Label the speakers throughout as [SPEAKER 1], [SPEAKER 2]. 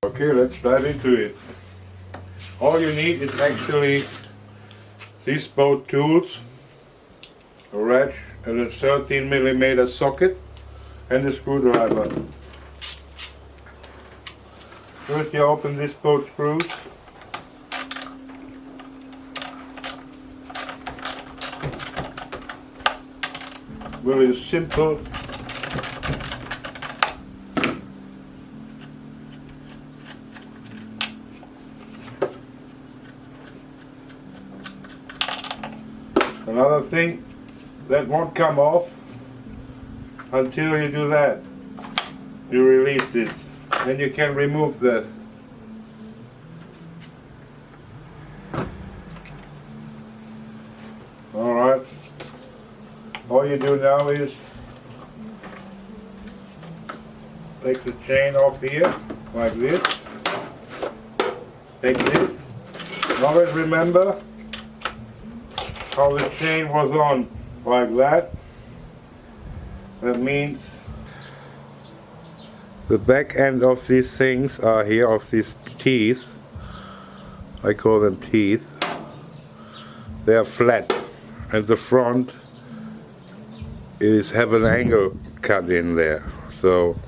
[SPEAKER 1] Okay, let's dive into it. All you need is actually these both tools, a wrench and a 13mm socket and a screwdriver. First you open these both screws. Very simple. Another thing, that won't come off until you do that. You release this, and you can remove this. Alright, all you do now is take the chain off here, like this. Take this. Always remember how the chain was on, like that. That means the back end of these things are here, of these teeth. I call them teeth. They are flat, and the front have an angle cut in there. So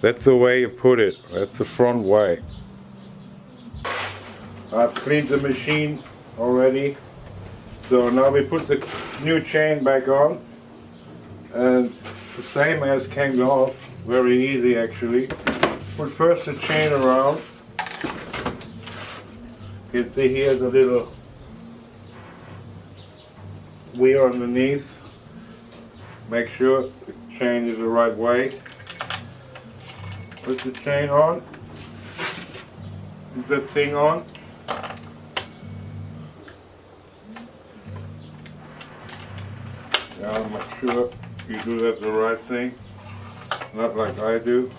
[SPEAKER 1] that's the way you put it. That's the front way. I've cleaned the machine already. So now we put the new chain back on, and the same as came off, very easy actually. Put first the chain around. You can see here the little wheel underneath. Make sure the chain is the right way. Put the chain on. Put that thing on. Now make sure you do that the right thing, not like I do.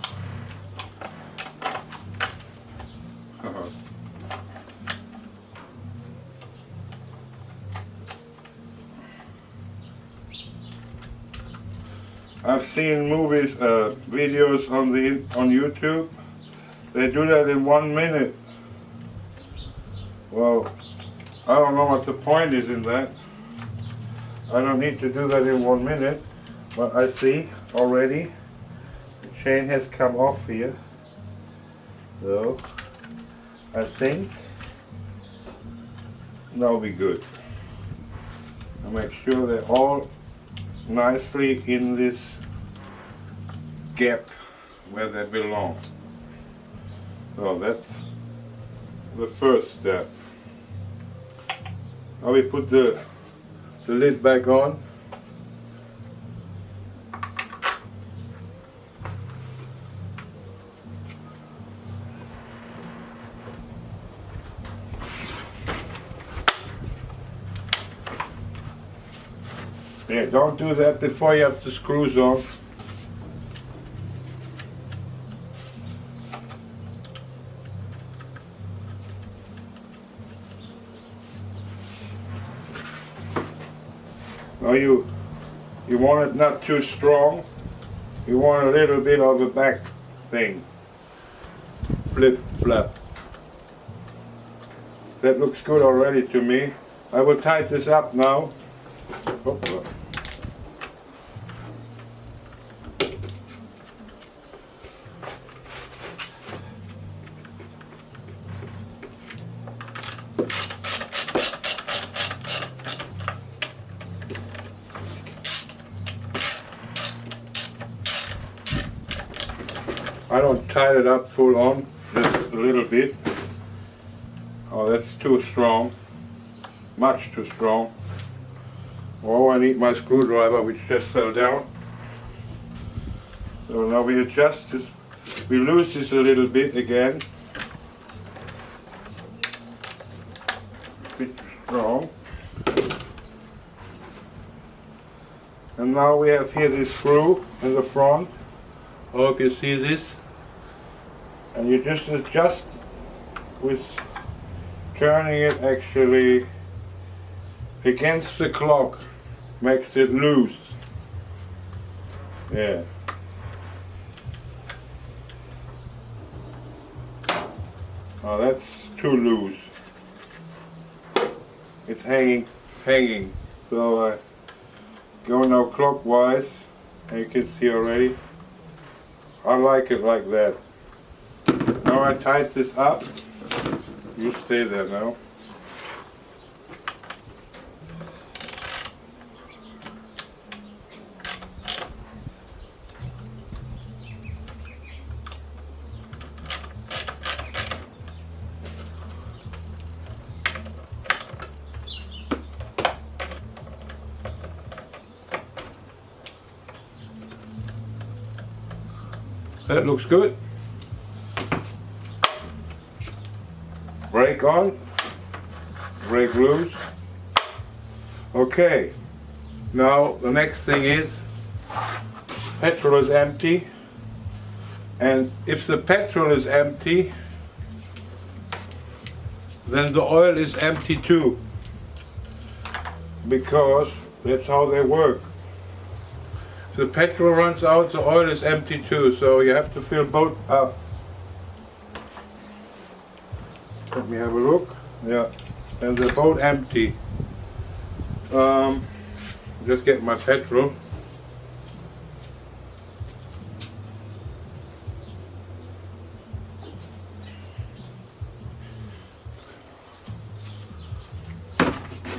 [SPEAKER 1] I've seen movies, videos on YouTube. They do that in 1 minute. Well, I don't know what the point is in that. I don't need to do that in 1 minute, but I see already the chain has come off here. So I think now we're good. I'll make sure they're all nicely in this gap where they belong. So that's the first step. Now we put the lid back on. Yeah, don't do that before you have the screws on. Now you want it not too strong. You want a little bit of a back thing. Flip, flap. That looks good already to me. I will tighten this up now. Oh. I don't tie it up full on, just a little bit. Oh, that's too strong, much too strong. Oh, I need my screwdriver, which just fell down. So now we adjust this, we lose this a little bit again. Bit strong. And now we have here this screw in the front. I hope you see this. And you just adjust with turning it actually against the clock, makes it loose. Yeah. Oh, that's too loose. It's hanging. So go now clockwise, and you can see already. I like it like that. Now I tied this up. You stay there now. That looks good. Brake on, brake loose. Okay, now the next thing is petrol is empty, and if the petrol is empty, then the oil is empty too, because that's how they work. If the petrol runs out, the oil is empty too, so you have to fill both up. Let me have a look. Yeah, and they're both empty. Just get my petrol.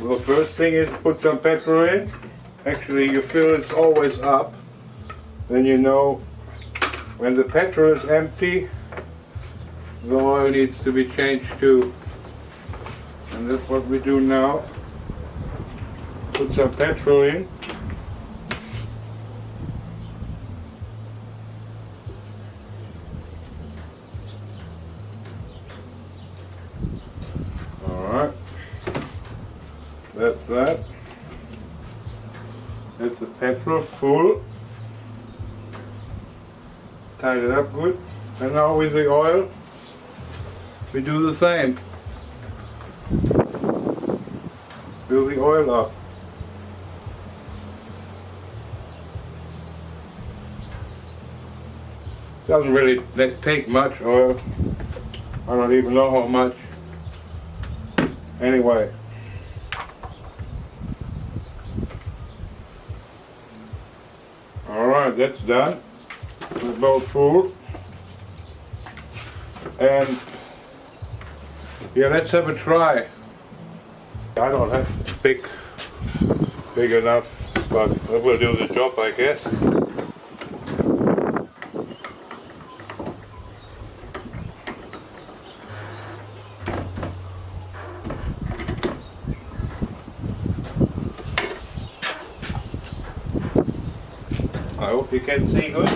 [SPEAKER 1] Well, first thing is put some petrol in. Actually, you feel it's always up. Then you know when the petrol is empty, the oil needs to be changed too. And that's what we do now. Put some petrol in. Alright. That's that. That's the petrol full. Tied it up good. And now with the oil, we do the same. Fill the oil up. Doesn't really take much oil. I don't even know how much. Anyway. Alright, that's done. We're both full. And yeah, let's have a try. I don't have big enough, but it will do the job, I guess. I hope you can see good.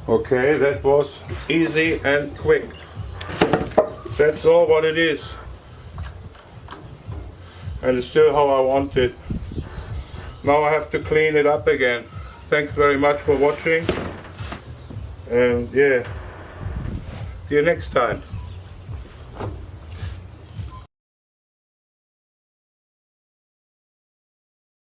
[SPEAKER 1] Okay, that was easy and quick. That's all what it is. And it's still how I want it. Now I have to clean it up again. Thanks very much for watching. And yeah, see you next time.